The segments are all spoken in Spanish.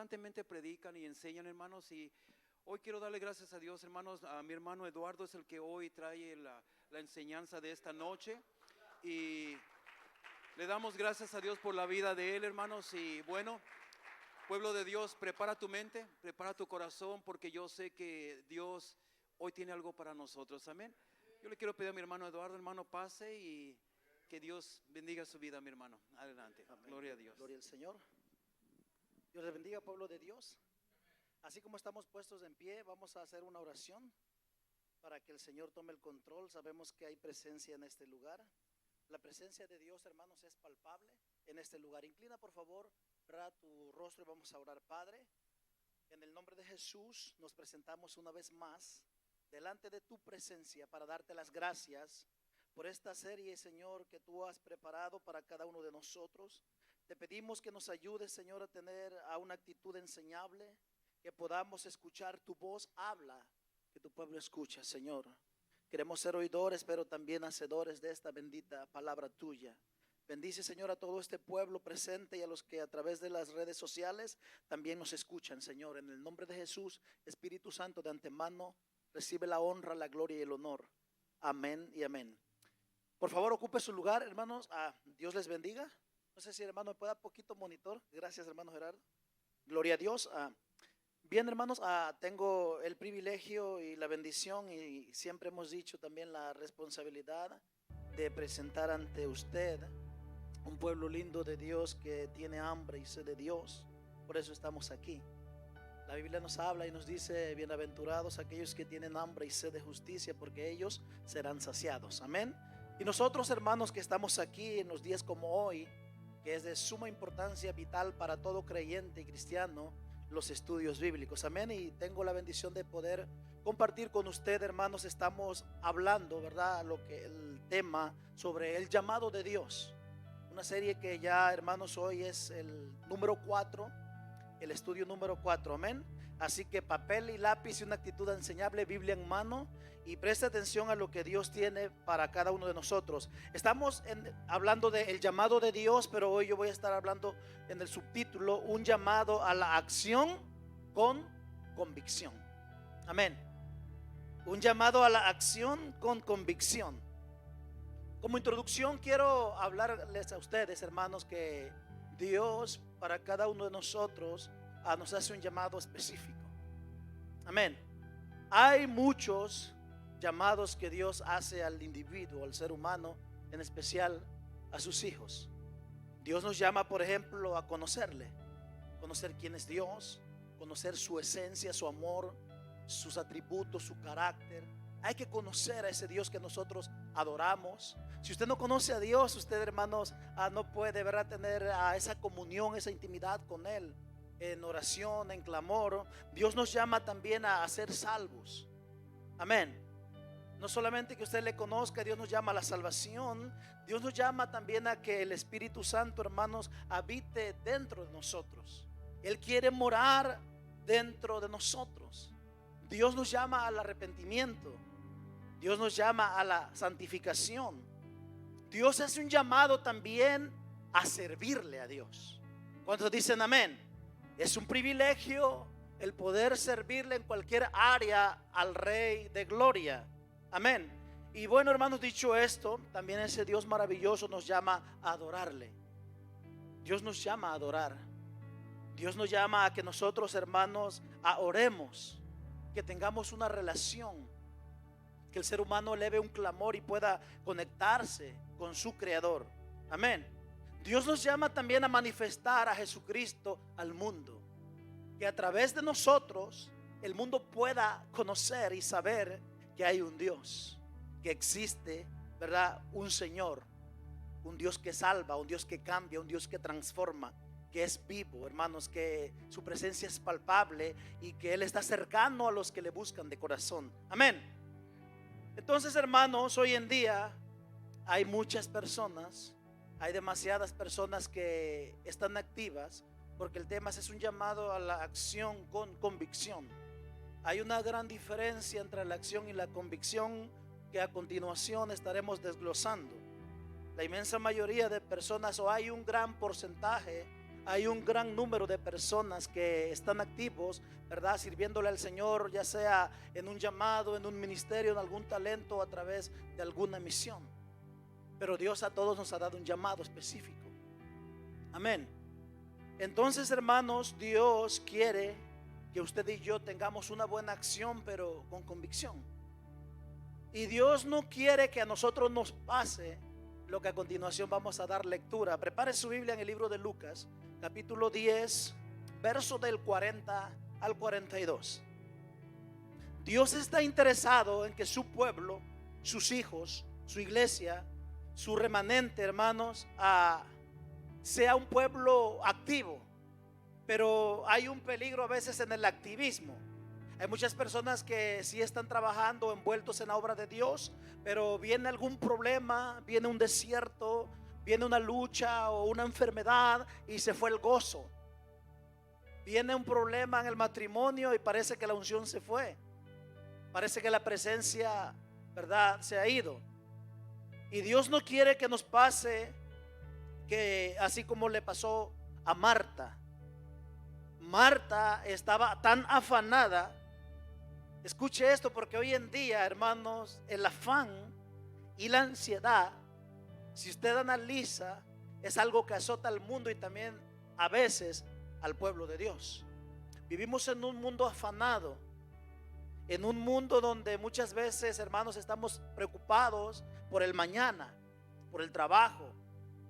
constantemente predican y enseñan, hermanos, y hoy quiero darle gracias a Dios, hermanos. A mi hermano Eduardo es el que hoy trae la enseñanza de esta noche, y le damos gracias a Dios por la vida de él, hermanos. Y bueno, pueblo de Dios, prepara tu mente, prepara tu corazón, porque yo sé que Dios hoy tiene algo para nosotros, amén. Yo le quiero pedir a mi hermano Eduardo, hermano, pase y que Dios bendiga su vida, mi hermano. Adelante, Amén. Gloria a Dios. Gloria al Señor. Dios les bendiga, pueblo de Dios. Así como estamos puestos en pie, vamos a hacer una oración para que el Señor tome el control. Sabemos que hay presencia en este lugar. La presencia de Dios, hermanos, es palpable en este lugar. Inclina, por favor, tu rostro y vamos a orar. Padre, en el nombre de Jesús nos presentamos una vez más delante de tu presencia para darte las gracias por esta serie, Señor, que tú has preparado para cada uno de nosotros. Te pedimos que nos ayudes, Señor, a tener una actitud enseñable, que podamos escuchar tu voz. Habla, que tu pueblo escucha, Señor. Queremos ser oidores, pero también hacedores de esta bendita palabra tuya. Bendice, Señor, a todo este pueblo presente y a los que a través de las redes sociales también nos escuchan, Señor. En el nombre de Jesús, Espíritu Santo, de antemano, recibe la honra, la gloria y el honor. Amén y amén. Por favor, ocupe su lugar, hermanos. Dios les bendiga. No sé si el hermano me puede dar poquito monitor. Gracias, hermano Gerardo. Gloria a Dios. Bien, hermanos, tengo el privilegio y la bendición, y siempre hemos dicho también la responsabilidad de presentar ante usted un pueblo lindo de Dios que tiene hambre y sed de Dios. Por eso estamos aquí. La Biblia nos habla y nos dice: bienaventurados aquellos que tienen hambre y sed de justicia, porque ellos serán saciados. Amén. Y nosotros, hermanos, que estamos aquí en los días como hoy, que es de suma importancia vital para todo creyente y cristiano, los estudios bíblicos. Amén. Y tengo la bendición de poder compartir con usted, hermanos. Estamos hablando, ¿verdad?, el tema sobre el llamado de Dios. Una serie que ya, hermanos, hoy es el número 4, el estudio número 4, amén. Así que papel y lápiz y una actitud enseñable, Biblia en mano, y preste atención a lo que Dios tiene para cada uno de nosotros. Estamos hablando del llamado de Dios, pero hoy yo voy a estar hablando en el subtítulo: un llamado a la acción con convicción. Amén. Un llamado a la acción con convicción. Como introducción quiero hablarles a ustedes, hermanos, que Dios para cada uno de nosotros nos hace un llamado específico. Amén. Hay muchos llamados que Dios hace al individuo, al ser humano, en especial a sus hijos. Dios nos llama, por ejemplo, a conocerle, conocer quién es Dios, conocer su esencia, su amor, sus atributos, su carácter. Hay que conocer a ese Dios que nosotros adoramos. Si usted no conoce a Dios, usted, hermanos, no puede, ¿verdad?, tener esa comunión, esa intimidad con Él, en oración, en clamor. Dios nos llama también a ser salvos. Amén. No solamente que usted le conozca, Dios nos llama a la salvación. Dios nos llama también a que el Espíritu Santo, hermanos, habite dentro de nosotros. Él quiere morar dentro de nosotros. Dios nos llama al arrepentimiento. Dios nos llama a la santificación. Dios hace un llamado también a servirle a Dios. ¿Cuántos dicen amén? Es un privilegio el poder servirle en cualquier área al Rey de Gloria. Amén. Y bueno, hermanos, dicho esto, también ese Dios maravilloso nos llama a adorarle. Dios nos llama a adorar. Dios nos llama a que nosotros, hermanos, oremos, que tengamos una relación, que el ser humano eleve un clamor y pueda conectarse con su Creador. Amén. Dios nos llama también a manifestar a Jesucristo al mundo, que a través de nosotros el mundo pueda conocer y saber que hay un Dios, que existe, ¿verdad?, un Señor, un Dios que salva, un Dios que cambia, un Dios que transforma, que es vivo, hermanos, que su presencia es palpable y que Él está cercano a los que le buscan de corazón. Amén. Entonces, hermanos, hoy en día hay muchas personas, hay demasiadas personas que están activas, porque el tema es un llamado a la acción con convicción. Hay una gran diferencia entre la acción y la convicción que a continuación estaremos desglosando. La inmensa mayoría de personas, o hay un gran porcentaje hay un gran número de personas que están activos, ¿verdad? Sirviéndole al Señor, ya sea en un llamado, en un ministerio, en algún talento, a través de alguna misión. Pero Dios a todos nos ha dado un llamado específico. Amén. Entonces, hermanos, Dios quiere que usted y yo tengamos una buena acción, pero con convicción. Y Dios no quiere que a nosotros nos pase lo que a continuación vamos a dar lectura. Prepare su Biblia en el libro de Lucas, capítulo 10, verso del 40 al 42. Dios está interesado en que su pueblo, sus hijos, su iglesia, su remanente, hermanos, sea un pueblo activo. Pero hay un peligro a veces en el activismo. Hay muchas personas que sí están trabajando, envueltos en la obra de Dios, pero viene algún problema, viene un desierto, viene una lucha o una enfermedad y se fue el gozo. Viene un problema en el matrimonio y parece que la unción se fue. Parece que la presencia, ¿verdad?, se ha ido. Y Dios no quiere que nos pase que así como le pasó a Marta. Marta estaba tan afanada. Escuche esto, porque hoy en día, hermanos, el afán y la ansiedad, si usted analiza, es algo que azota al mundo y también a veces al pueblo de Dios. Vivimos en un mundo afanado, en un mundo donde muchas veces, hermanos, estamos preocupados por el mañana, por el trabajo,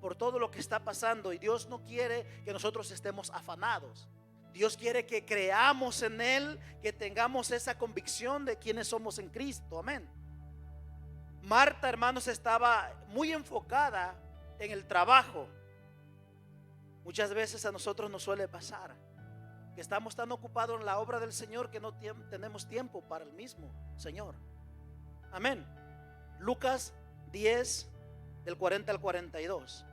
por todo lo que está pasando, y Dios no quiere que nosotros estemos afanados. Dios quiere que creamos en Él, que tengamos esa convicción de quiénes somos en Cristo. Amén. Marta, hermanos, estaba muy enfocada en el trabajo. Muchas veces a nosotros nos suele pasar que estamos tan ocupados en la obra del Señor que no tenemos tiempo para el mismo Señor. Amén. Lucas 10, del 40 al 42.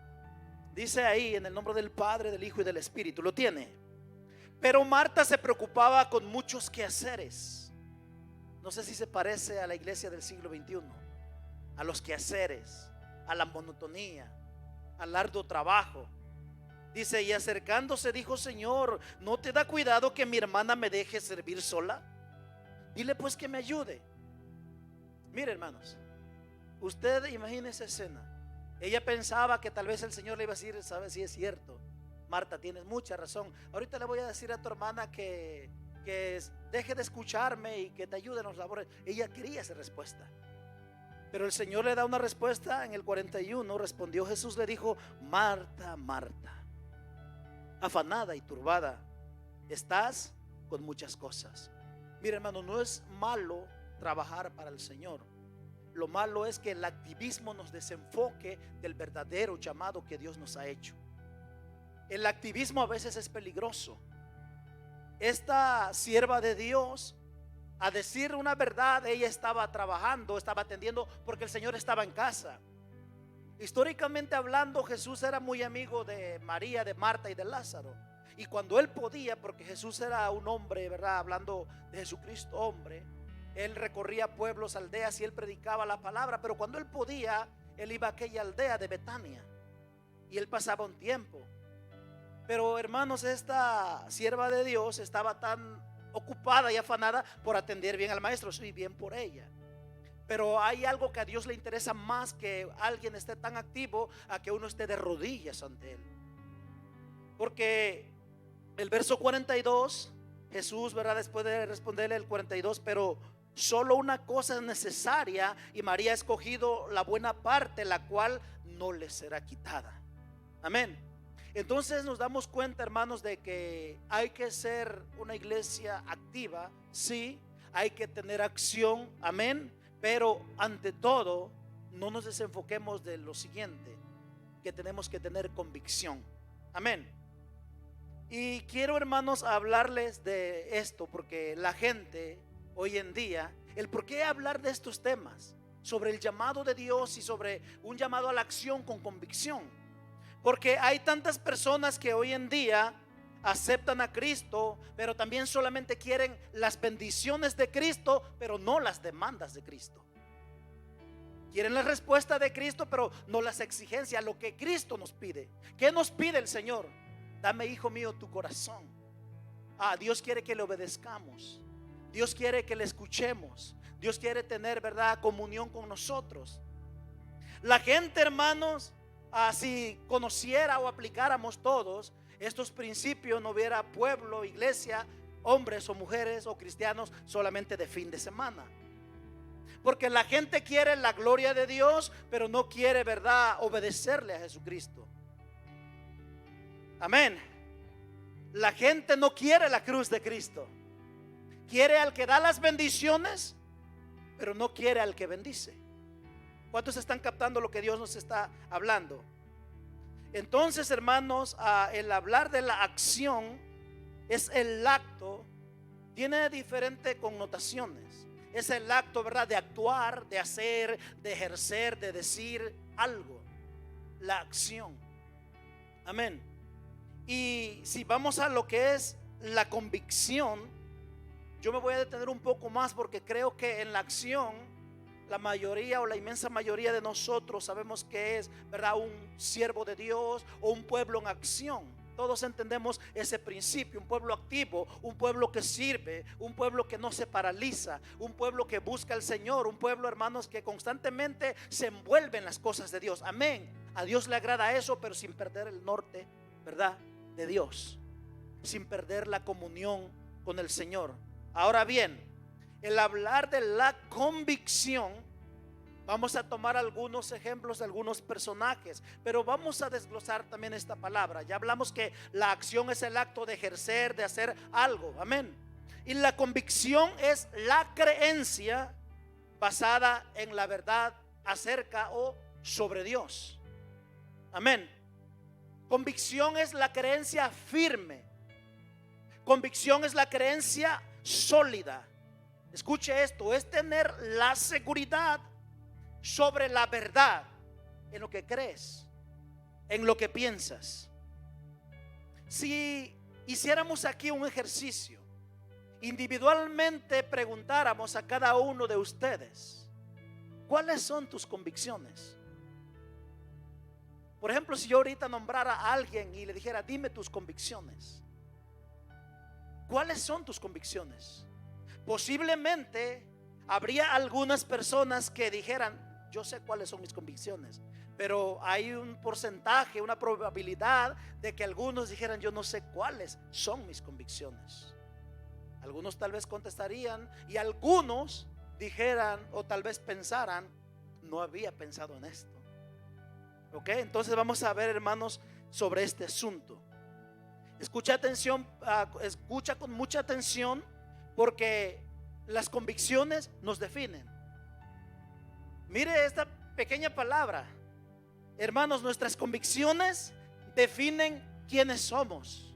Dice ahí, en el nombre del Padre, del Hijo y del Espíritu. ¿Lo tiene? Pero Marta se preocupaba con muchos quehaceres. No sé si se parece a la iglesia del siglo XXI, a los quehaceres, a la monotonía, al arduo trabajo. Dice, y acercándose dijo: Señor, ¿no te da cuidado que mi hermana me deje servir sola? Dile pues que me ayude. Mire, hermanos, usted imagine esa escena. Ella pensaba que tal vez el Señor le iba a decir: ¿sabes? Si es cierto, Marta, tienes mucha razón. Ahorita le voy a decir a tu hermana que deje de escucharme y que te ayude en los labores. Ella quería esa respuesta, pero el Señor le da una respuesta. En el 41 respondió Jesús, le dijo: Marta, Marta, afanada y turbada estás con muchas cosas. Mira, hermano, no es malo trabajar para el Señor. Lo malo es que el activismo nos desenfoque del verdadero llamado que Dios nos ha hecho. El activismo a veces es peligroso. Esta sierva de Dios, a decir una verdad, ella estaba trabajando, estaba atendiendo porque el Señor estaba en casa. Históricamente hablando, Jesús era muy amigo de María, de Marta y de Lázaro. Y cuando él podía, porque Jesús era un hombre, ¿verdad? Hablando de Jesucristo, hombre, él recorría pueblos, aldeas y él predicaba la palabra. Pero cuando él podía, él iba a aquella aldea de Betania y él pasaba un tiempo. Pero, hermanos, esta sierva de Dios estaba tan ocupada y afanada por atender bien al maestro. Sí, bien por ella. Pero hay algo que a Dios le interesa más que alguien esté tan activo a que uno esté de rodillas ante Él. Porque el verso 42, Jesús, ¿verdad?, después de responderle el 42, pero solo una cosa es necesaria y María ha escogido la buena parte, la cual no le será quitada. Amén. Entonces nos damos cuenta, hermanos, de que hay que ser una iglesia activa. Sí, hay que tener acción, amén. Pero ante todo, no nos desenfoquemos de lo siguiente, que tenemos que tener convicción. Amén. Y quiero, hermanos, hablarles de esto, porque la gente hoy en día, el por qué hablar de estos temas, sobre el llamado de Dios y sobre un llamado a la acción con convicción. Porque hay tantas personas que hoy en día aceptan a Cristo, pero también solamente quieren las bendiciones de Cristo, pero no las demandas de Cristo. Quieren la respuesta de Cristo, pero no las exigencias, lo que Cristo nos pide. ¿Qué nos pide el Señor? Dame, hijo mío, tu corazón. Dios quiere que le obedezcamos. Dios quiere que le escuchemos. Dios quiere tener, ¿verdad?, comunión con nosotros. La gente, hermanos, si conociera o aplicáramos todos estos principios, no hubiera pueblo, iglesia, hombres o mujeres o cristianos solamente de fin de semana. Porque la gente quiere la gloria de Dios, pero no quiere, ¿verdad?, obedecerle a Jesucristo. Amén. La gente no quiere la cruz de Cristo. Quiere al que da las bendiciones, pero no quiere al que bendice. ¿Cuántos están captando lo que Dios nos está hablando? Entonces, hermanos, el hablar de la acción es el acto, tiene diferentes connotaciones. Es el acto, ¿verdad?, de actuar, de hacer, de ejercer, de decir algo. La acción. Amén. Y si vamos a lo que es la convicción, yo me voy a detener un poco más porque creo que en la acción la mayoría o la inmensa mayoría de nosotros sabemos que es, ¿verdad?, un siervo de Dios o un pueblo en acción. Todos entendemos ese principio, un pueblo activo, un pueblo que sirve, un pueblo que no se paraliza, un pueblo que busca al Señor, un pueblo, hermanos, que constantemente se envuelve en las cosas de Dios. Amén. A Dios le agrada eso, pero sin perder el norte, ¿verdad?, de Dios, sin perder la comunión con el Señor. Ahora bien, el hablar de la convicción, vamos a tomar algunos ejemplos de algunos personajes, pero vamos a desglosar también esta palabra. Ya hablamos que la acción es el acto de ejercer, de hacer algo. Amén. Y la convicción es la creencia basada en la verdad acerca o sobre Dios. Amén. Convicción es la creencia firme. Convicción es la creencia sólida. Escuche esto, es tener la seguridad sobre la verdad en lo que crees, en lo que piensas. Si hiciéramos aquí un ejercicio, individualmente preguntáramos a cada uno de ustedes, ¿cuáles son tus convicciones? Por ejemplo, si yo ahorita nombrara a alguien y le dijera, dime tus convicciones, ¿cuáles son tus convicciones? Posiblemente habría algunas personas que dijeran, yo sé cuáles son mis convicciones, pero hay un porcentaje, una probabilidad de que algunos dijeran, yo no sé cuáles son mis convicciones. Algunos tal vez contestarían y algunos dijeran o tal vez pensaran, no había pensado en esto. Ok, entonces vamos a ver, hermanos, sobre este asunto. Escucha con mucha atención, porque las convicciones nos definen. Mire esta pequeña palabra, hermanos, nuestras convicciones definen quiénes somos.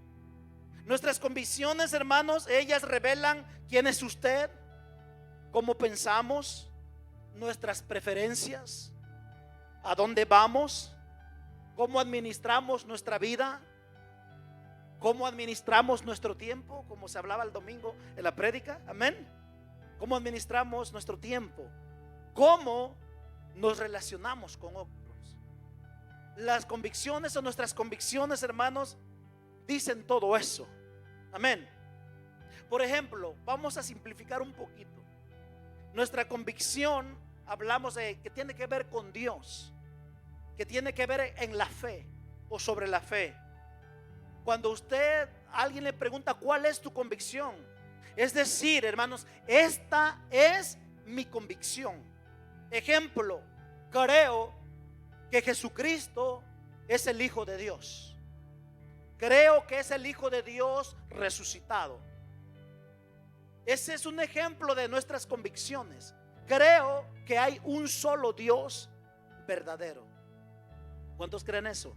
Nuestras convicciones, hermanos, ellas revelan quién es usted, cómo pensamos, nuestras preferencias, a dónde vamos, cómo administramos nuestra vida, cómo administramos nuestro tiempo, como se hablaba el domingo en la prédica. Amén. Cómo administramos nuestro tiempo, cómo nos relacionamos con otros. Las convicciones o nuestras convicciones, hermanos, dicen todo eso. Amén. Por ejemplo, vamos a simplificar un poquito. Nuestra convicción, hablamos de que tiene que ver con Dios, que tiene que ver en la fe o sobre la fe. Cuando alguien le pregunta, ¿cuál es tu convicción? Es decir, hermanos, esta es mi convicción. Ejemplo, creo que Jesucristo es el Hijo de Dios. Creo que es el Hijo de Dios resucitado. Ese es un ejemplo de nuestras convicciones. Creo que hay un solo Dios verdadero. ¿Cuántos creen eso?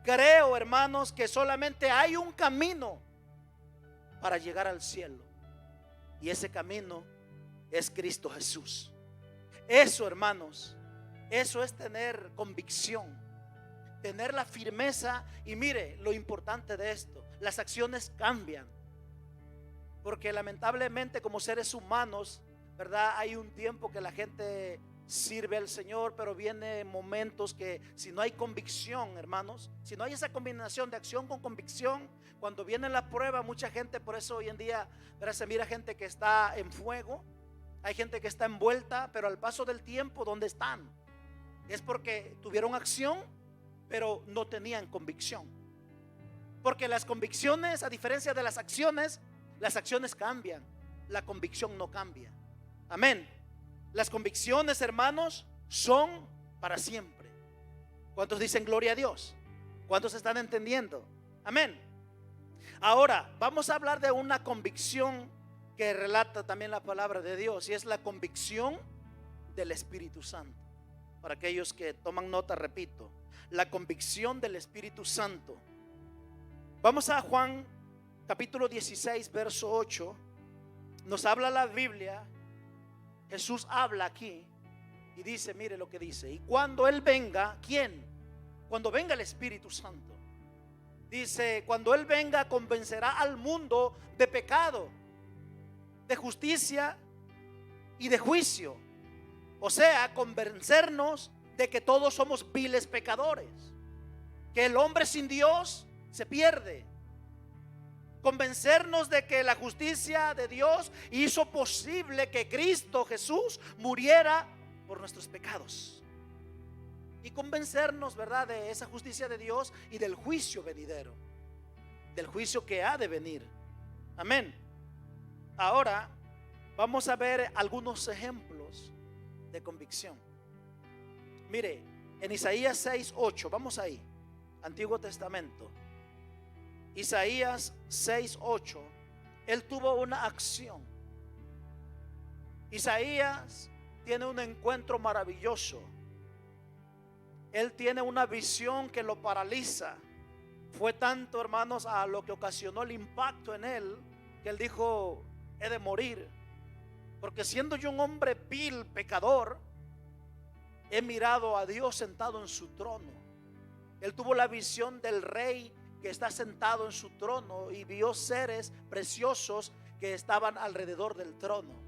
Creo, hermanos, que solamente hay un camino para llegar al cielo, y ese camino es Cristo Jesús. Eso, hermanos, eso es tener convicción, tener la firmeza. Y mire lo importante de esto, las acciones cambian, porque lamentablemente como seres humanos, ¿verdad?, hay un tiempo que la gente sirve al Señor, pero viene momentos que si no hay convicción, hermanos, si no hay esa combinación de acción con convicción, cuando viene la prueba, mucha gente, por eso hoy en día, ¿verdad?, se mira gente que está en fuego, hay gente que está envuelta, pero al paso del tiempo, ¿dónde están? Es porque tuvieron acción, pero no tenían convicción. Porque las convicciones, a diferencia de las acciones cambian, la convicción no cambia. Amén. Las convicciones, hermanos, son para siempre. ¿Cuántos dicen gloria a Dios? ¿Cuántos están entendiendo? Amén. Ahora vamos a hablar de una convicción que relata también la palabra de Dios, y es la convicción del Espíritu Santo. Para aquellos que toman nota, repito, la convicción del Espíritu Santo. Vamos a Juan capítulo 16, verso 8. Nos habla la Biblia. Jesús habla aquí y dice, mire lo que dice: y cuando Él venga, ¿quién? Cuando venga el Espíritu Santo, dice, cuando Él venga, convencerá al mundo de pecado, de justicia y de juicio. O sea, convencernos de que todos somos viles pecadores, que el hombre sin Dios se pierde. Convencernos de que la justicia de Dios hizo posible que Cristo Jesús muriera por nuestros pecados. Y convencernos, ¿verdad?, de esa justicia de Dios y del juicio venidero, del juicio que ha de venir. Amén. Ahora vamos a ver algunos ejemplos de convicción. Mire, en Isaías 6:8, vamos ahí, Antiguo Testamento. Isaías 6:8, él tuvo una acción. Isaías tiene un encuentro maravilloso. Él tiene una visión que lo paraliza. Fue tanto, hermanos, a lo que ocasionó el impacto en él, que él dijo, he de morir, porque siendo yo un hombre vil, pecador, he mirado a Dios sentado en su trono. Él tuvo la visión del rey que está sentado en su trono y vio seres preciosos que estaban alrededor del trono.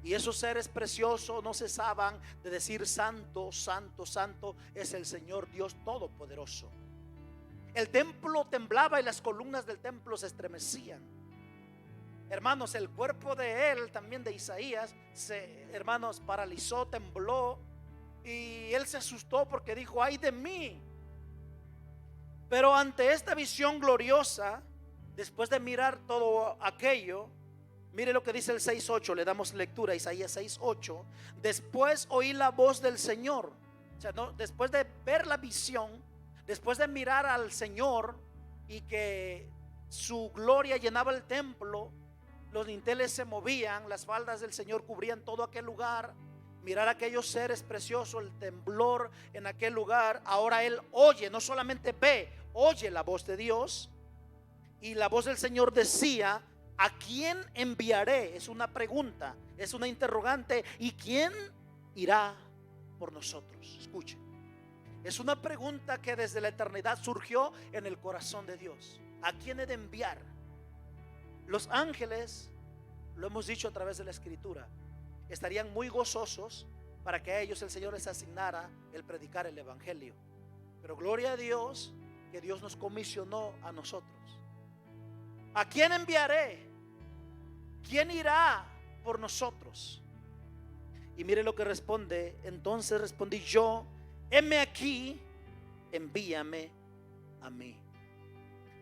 Y esos seres preciosos no cesaban de decir, santo, santo, santo es el Señor Dios Todopoderoso. El templo temblaba y las columnas del templo se estremecían. Hermanos, el cuerpo de él, también de Isaías, hermanos, paralizó, tembló, y él se asustó porque dijo, ay de mí. Pero ante esta visión gloriosa, después de mirar todo aquello, mire lo que dice el 6:8, le damos lectura a Isaías 6:8. Después oí la voz del Señor. O sea, no, después de ver la visión, después de mirar al Señor y que su gloria llenaba el templo, los dinteles se movían, las faldas del Señor cubrían todo aquel lugar, mirar aquellos seres preciosos, el temblor en aquel lugar. Ahora él oye, no solamente ve, oye la voz de Dios. Y la voz del Señor decía, ¿a quién enviaré? Es una pregunta, es una interrogante. ¿Y quién irá por nosotros? Escuchen, es una pregunta que desde la eternidad surgió en el corazón de Dios. ¿A quién he de enviar? Los ángeles, lo hemos dicho a través de la Escritura, estarían muy gozosos para que a ellos el Señor les asignara el predicar el Evangelio. Pero gloria a Dios que Dios nos comisionó a nosotros. ¿A quién enviaré? ¿Quién irá por nosotros? Y mire lo que responde. Entonces respondí yo, heme aquí, envíame a mí.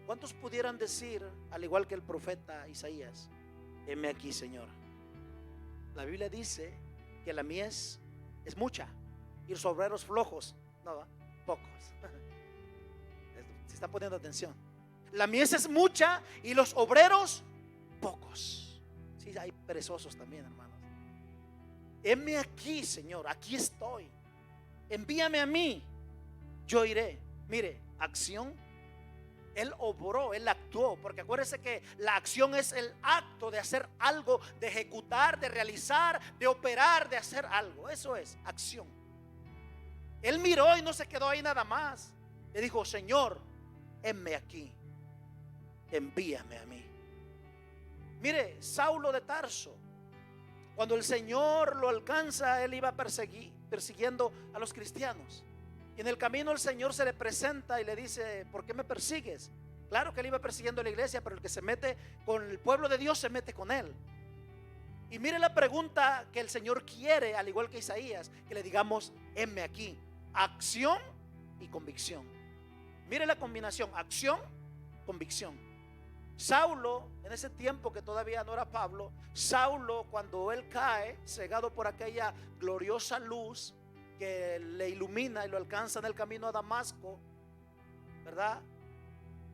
¿Cuántos pudieran decir, al igual que el profeta Isaías, heme aquí, Señor? La Biblia dice que la mies es mucha y los obreros flojos, no, pocos. Se está poniendo atención. La mies es mucha y los obreros pocos. Sí, hay perezosos también, hermanos. Heme aquí, Señor, aquí estoy. Envíame a mí, yo iré. Mire, acción. Él obró, él actuó, porque acuérdese que la acción es el acto de hacer algo, de ejecutar, de realizar, de operar, de hacer algo. Eso es acción. Él miró y no se quedó ahí nada más. Le dijo, Señor, heme aquí, envíame a mí. Mire, Saulo de Tarso, Cuando el Señor lo alcanza, él iba persiguiendo a los cristianos. Y en el camino el Señor se le presenta y le dice: ¿por qué me persigues? Claro que él iba persiguiendo a la iglesia, pero el que se mete con el pueblo de Dios se mete con él. Y mire la pregunta que el Señor quiere, al igual que Isaías, que le digamos: heme aquí, acción y convicción. Mire la combinación, acción, convicción. Saulo, en ese tiempo que todavía no era Pablo, Saulo, cuando él cae, cegado por aquella gloriosa luz que le ilumina y lo alcanza en el camino a Damasco, ¿verdad?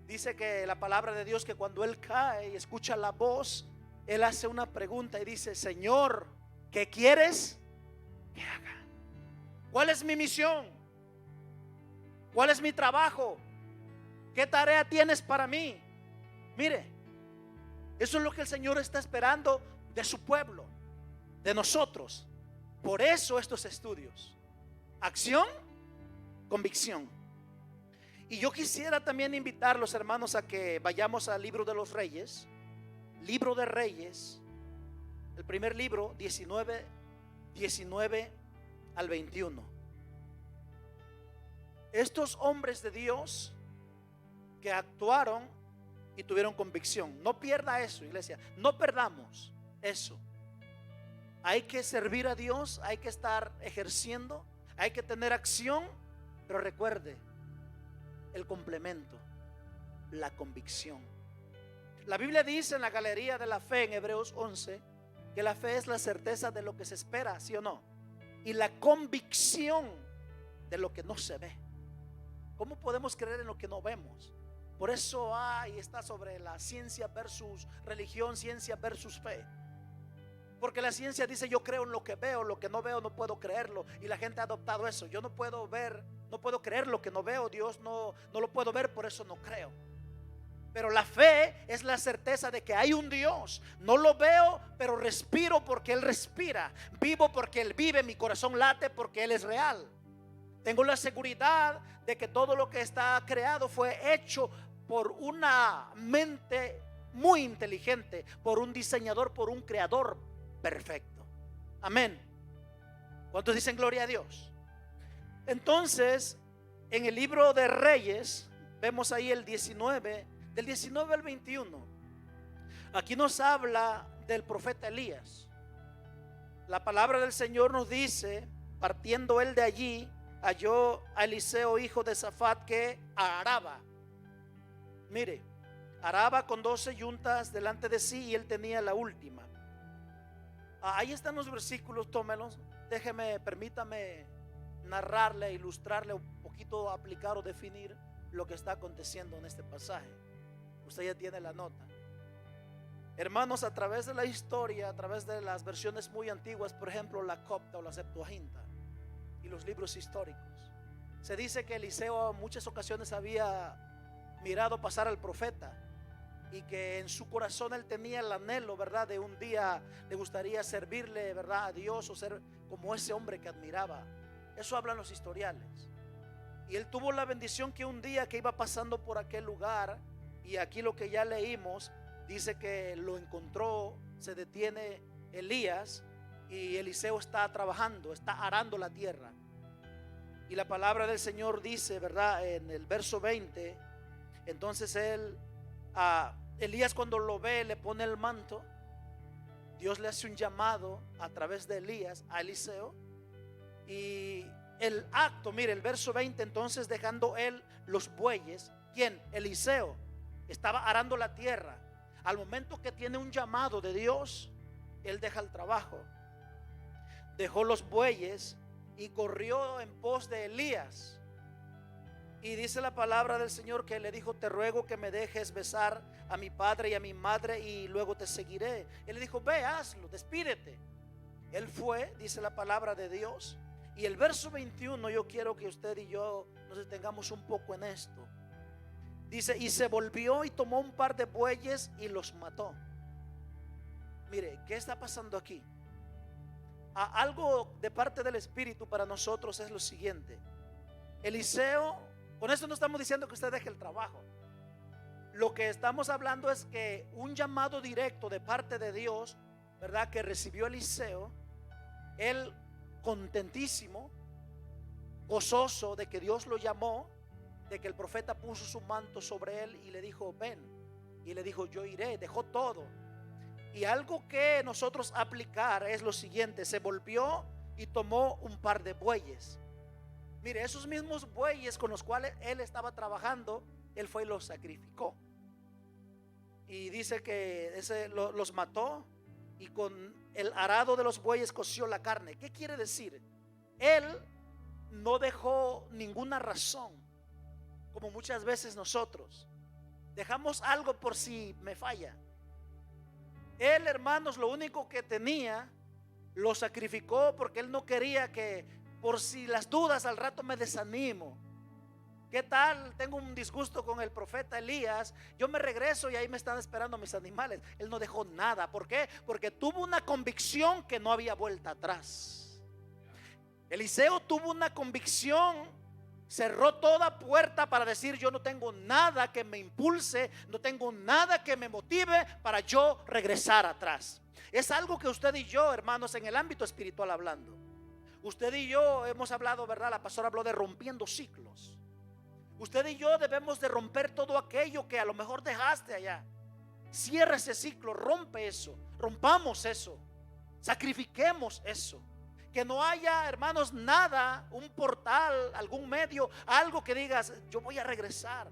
Dice que la palabra de Dios, que cuando él cae y escucha la voz, él hace una pregunta y dice: Señor, ¿qué quieres que haga? ¿Cuál es mi misión? ¿Cuál es mi trabajo? ¿Qué tarea tienes para mí? Mire, eso es lo que el Señor está esperando de su pueblo, de nosotros. Por eso estos estudios: acción, convicción. Y yo quisiera también invitar a los hermanos a que vayamos al libro de los Reyes. Libro de Reyes, el primer libro, 19 al 21. Estos hombres de Dios que actuaron y tuvieron convicción. No pierda eso, iglesia. No perdamos eso. Hay que servir a Dios, hay que estar ejerciendo, hay que tener acción, pero recuerde el complemento, la convicción. La Biblia dice en la galería de la fe, en Hebreos 11, que la fe es la certeza de lo que se espera, ¿sí o no? Y la convicción de lo que no se ve. ¿Cómo podemos creer en lo que no vemos? Por eso está sobre la ciencia versus religión, ciencia versus fe. Porque la ciencia dice: yo creo en lo que veo, lo que no veo no puedo creerlo. Y la gente ha adoptado eso: yo no puedo ver, no puedo creer lo que no veo, Dios no lo puedo ver, por eso no creo. Pero la fe es la certeza de que hay un Dios. No lo veo, pero respiro porque Él respira. Vivo porque Él vive. Mi corazón late porque Él es real. Tengo la seguridad de que todo lo que está creado fue hecho por una mente muy inteligente, por un diseñador, por un creador perfecto. Amén. ¿Cuántos dicen gloria a Dios? Entonces, en el libro de Reyes, vemos ahí el 19, del 19 al 21. Aquí nos habla del profeta Elías. La palabra del Señor nos dice: partiendo él de allí, halló a Eliseo, hijo de Safat, que araba. Mire, araba con 12 yuntas delante de sí, y él tenía la última. Ahí están los versículos, tómelos. Permítame narrarle, ilustrarle un poquito, aplicar o definir lo que está aconteciendo en este pasaje. Usted ya tiene la nota. Hermanos, a través de la historia, a través de las versiones muy antiguas, por ejemplo la Copta o la Septuaginta y los libros históricos, se dice que Eliseo en muchas ocasiones había mirado pasar al profeta y que en su corazón él tenía el anhelo, ¿verdad?, de un día le gustaría servirle, ¿verdad?, a Dios, o ser como ese hombre que admiraba. Eso hablan los historiales. Y él tuvo la bendición que un día que iba pasando por aquel lugar, y aquí lo que ya leímos, dice que lo encontró, se detiene Elías y Eliseo está trabajando, está arando la tierra. Y la palabra del Señor dice, ¿verdad?, en el verso 20, entonces Elías cuando lo ve le pone el manto. Dios le hace un llamado a través de Elías a Eliseo. Y el acto, mire, el verso 20, entonces dejando él los bueyes, ¿quién? Eliseo estaba arando la tierra. Al momento que tiene un llamado de Dios, él deja el trabajo, dejó los bueyes y corrió en pos de Elías. Y dice la palabra del Señor que le dijo: te ruego que me dejes besar a mi padre y a mi madre y luego te seguiré. Él le dijo: ve, hazlo, despídete. Él fue, dice la palabra de Dios. Y el verso 21, yo quiero que usted y yo nos detengamos un poco en esto. Dice: y se volvió y tomó un par de bueyes y los mató. Mire, ¿qué está pasando aquí? Algo de parte del Espíritu para nosotros es lo siguiente. Eliseo, con esto no estamos diciendo que usted deje el trabajo. Lo que estamos hablando es que un llamado directo de parte de Dios ¿verdad?, que recibió Eliseo, él contentísimo, gozoso de que Dios lo llamó, de que el profeta puso su manto sobre él y le dijo, ven. Y le dijo, yo iré. Dejó todo. Y algo que nosotros aplicar es lo siguiente: se volvió y tomó un par de bueyes. Mire, esos mismos bueyes con los cuales él estaba trabajando, él fue y los sacrificó. Y dice que los mató y con el arado de los bueyes coció la carne. ¿Qué quiere decir? Él no dejó ninguna razón, como muchas veces nosotros dejamos algo por si me falla. Él, hermanos, lo único que tenía lo sacrificó porque él no quería que, por si las dudas, al rato me desanimo. ¿Qué tal? Tengo un disgusto con el profeta Elías, yo me regreso y ahí me están esperando mis animales. Él no dejó nada. ¿Por qué? Porque tuvo una convicción que no había vuelta atrás. Eliseo tuvo una convicción, cerró toda puerta para decir, yo no tengo nada que me impulse, no tengo nada que me motive para yo regresar atrás. Es algo que usted y yo, hermanos, en el ámbito espiritual hablando, usted y yo hemos hablado, ¿verdad? La pastora habló de rompiendo ciclos. Usted y yo debemos de romper todo aquello que a lo mejor dejaste allá. Cierra ese ciclo, rompe eso, rompamos eso, sacrifiquemos eso. Que no haya, hermanos, nada, un portal, algún medio, algo que digas, yo voy a regresar.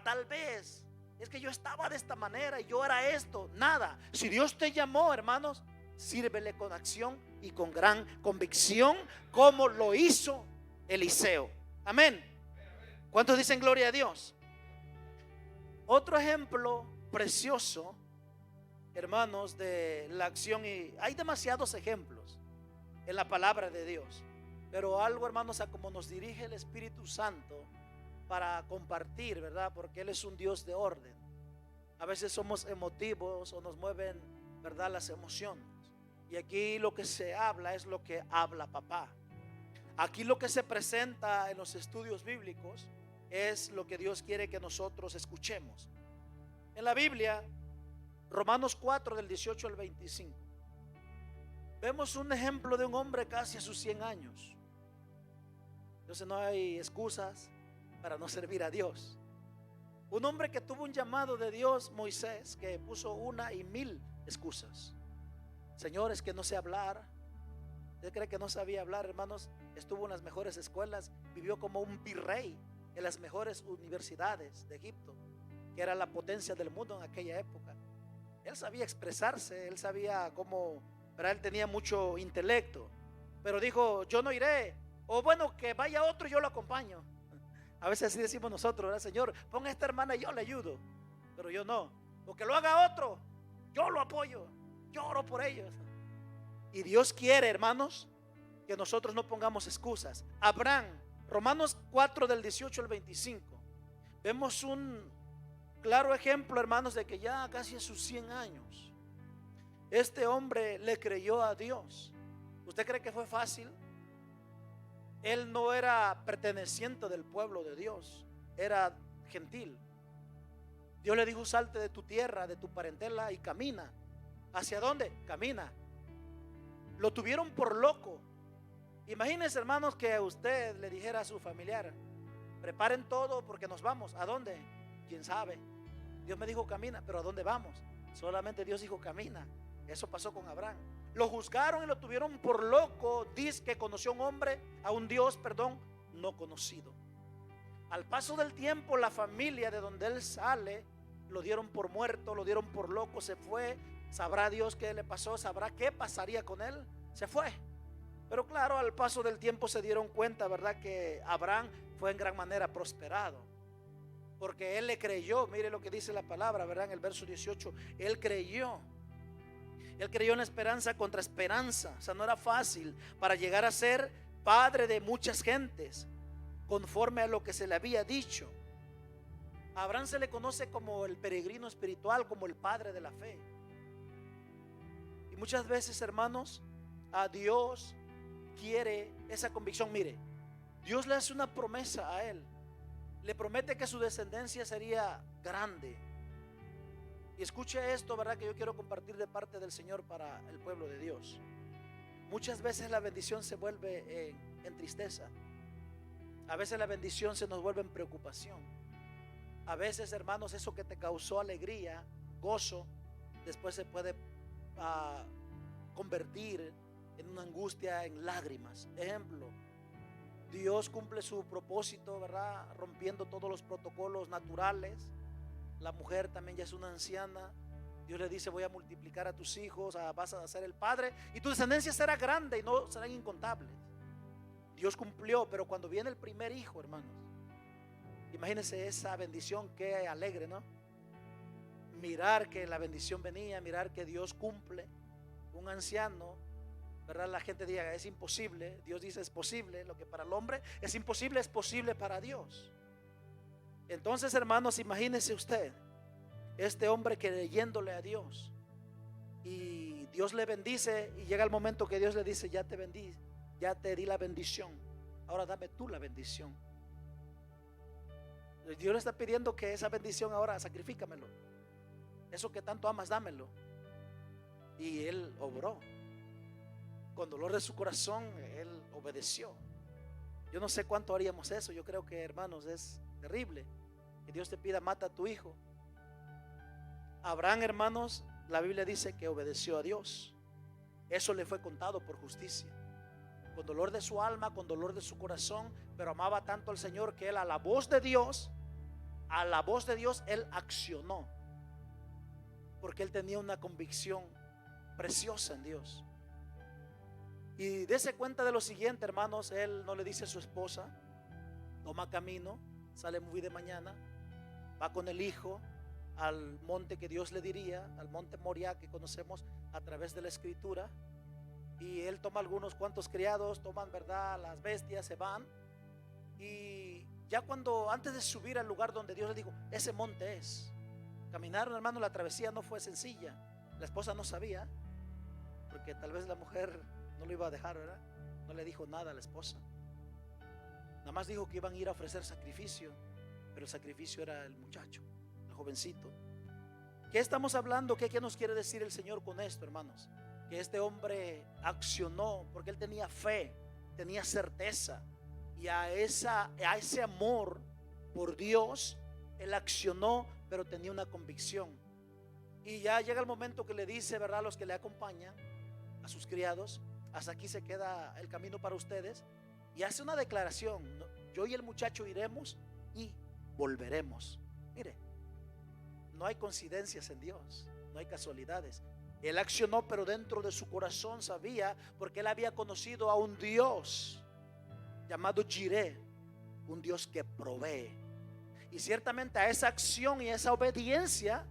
Tal vez, es que yo estaba de esta manera y yo era esto. Nada. Si Dios te llamó, hermanos, sírvele con acción y con gran convicción, como lo hizo Eliseo. Amén. ¿Cuántos dicen gloria a Dios? Otro ejemplo precioso, hermanos, de la acción, y hay demasiados ejemplos en la palabra de Dios, pero algo, hermanos, a como nos dirige el Espíritu Santo para compartir, ¿verdad? Porque Él es un Dios de orden. A veces somos emotivos o nos mueven, ¿verdad?, las emociones. Y aquí lo que se habla es lo que habla papá. Aquí lo que se presenta en los estudios bíblicos es lo que Dios quiere que nosotros escuchemos. En la Biblia, Romanos 4 del 18 al 25, vemos un ejemplo de un hombre casi a sus 100 años. Entonces no hay excusas para no servir a Dios. Un hombre que tuvo un llamado de Dios, Moisés, que puso 1 y 1000 excusas. Señor, es que no sé hablar. ¿Usted cree que no sabía hablar, hermanos? Estuvo en las mejores escuelas, vivió como un virrey en las mejores universidades de Egipto, que era la potencia del mundo en aquella época. Él sabía expresarse, él sabía cómo, pero él tenía mucho intelecto. Pero dijo, yo no iré, o bueno, que vaya otro y yo lo acompaño. A veces así decimos nosotros, ¿verdad? Señor, ponga a esta hermana y yo le ayudo, pero yo no. O que lo haga otro, yo lo apoyo, yo oro por ellos. Y Dios quiere, hermanos, que nosotros no pongamos excusas. Abraham, Romanos 4 del 18 al 25, vemos un claro ejemplo, hermanos, de que ya casi a sus 100 años este hombre le creyó a Dios. ¿Usted cree que fue fácil? Él no era perteneciente del pueblo de Dios, era gentil. Dios le dijo, salte de tu tierra, de tu parentela y camina. ¿Hacia dónde? Camina. Lo tuvieron por loco. Imagínense, hermanos, que usted le dijera a su familiar, preparen todo porque nos vamos. ¿A dónde? ¿Quién sabe? Dios me dijo camina, pero ¿a dónde vamos? Solamente Dios dijo camina. Eso pasó con Abraham. Lo juzgaron y lo tuvieron por loco. Dice que conoció a un Dios, no conocido. Al paso del tiempo, la familia de donde él sale lo dieron por muerto, lo dieron por loco, se fue. Sabrá Dios qué le pasó, sabrá qué pasaría con él. Se fue. Pero claro, al paso del tiempo se dieron cuenta, ¿verdad?, que Abraham fue en gran manera prosperado, porque él le creyó. Mire lo que dice la palabra, ¿verdad?, en el verso 18. Él creyó en la esperanza contra esperanza. O sea, no era fácil para llegar a ser padre de muchas gentes, conforme a lo que se le había dicho. A Abraham se le conoce como el peregrino espiritual, como el padre de la fe. Y muchas veces, hermanos, a Dios quiere esa convicción. Mire, Dios le hace una promesa a él. Le promete que su descendencia sería grande. Y escuche esto, ¿verdad? Que yo quiero compartir de parte del Señor para el pueblo de Dios. Muchas veces la bendición se vuelve en tristeza. A veces la bendición se nos vuelve en preocupación. A veces, hermanos, eso que te causó alegría, gozo, después se puede convertir en una angustia, en lágrimas. Ejemplo, Dios cumple su propósito, ¿verdad? Rompiendo todos los protocolos naturales. La mujer también ya es una anciana. Dios le dice: voy a multiplicar a tus hijos, vas a ser el padre y tu descendencia será grande y no serán incontables. Dios cumplió, pero cuando viene el primer hijo, hermanos, imagínense esa bendición, qué alegre, ¿no? Mirar que la bendición venía, mirar que Dios cumple. Un anciano, ¿verdad? La gente diga: es imposible. Dios dice: es posible. Lo que para el hombre es imposible, es posible para Dios. Entonces, hermanos, imagínense usted, este hombre creyéndole a Dios, y Dios le bendice, y llega el momento que Dios le dice: ya te bendí, ya te di la bendición, ahora dame tú la bendición. Dios le está pidiendo que esa bendición ahora sacrifícamelo, eso que tanto amas, dámelo. Y él obró con dolor de su corazón, él obedeció. Yo no sé cuánto haríamos eso. Yo creo que, hermanos, es terrible que Dios te pida: mata a tu hijo. Abraham, hermanos, la Biblia dice que obedeció a Dios. Eso le fue contado por justicia. Con dolor de su alma, con dolor de su corazón, pero amaba tanto al Señor que él, a la voz de Dios, él accionó, porque él tenía una convicción preciosa en Dios. Y dése cuenta de lo siguiente, hermanos. Él no le dice a su esposa: toma camino, sale muy de mañana, va con el hijo al monte que Dios le diría, al monte Moriah, que conocemos a través de la escritura. Y él toma algunos cuantos criados, toman, ¿verdad?, las bestias, se van. Y ya cuando, antes de subir al lugar donde Dios le dijo: ese monte es, caminaron, hermano. La travesía no fue sencilla. La esposa no sabía, porque tal vez la mujer no lo iba a dejar, ¿verdad? No le dijo nada a la esposa. Nada más dijo que iban a ir a ofrecer sacrificio, pero el sacrificio era el muchacho, el jovencito. ¿Qué estamos hablando? ¿Qué nos quiere decir el Señor con esto, hermanos? Que este hombre accionó porque él tenía fe, tenía certeza, y a ese amor por Dios él accionó, pero tenía una convicción. Y ya llega el momento que le dice, ¿verdad?, a los que le acompañan, a sus criados: hasta aquí se queda el camino para ustedes. Y hace una declaración: yo y el muchacho iremos y volveremos. Mire, no hay coincidencias en Dios, no hay casualidades. Él accionó, pero dentro de su corazón sabía, porque él había conocido a un Dios llamado Jireh, un Dios que provee. Y ciertamente a esa acción y esa obediencia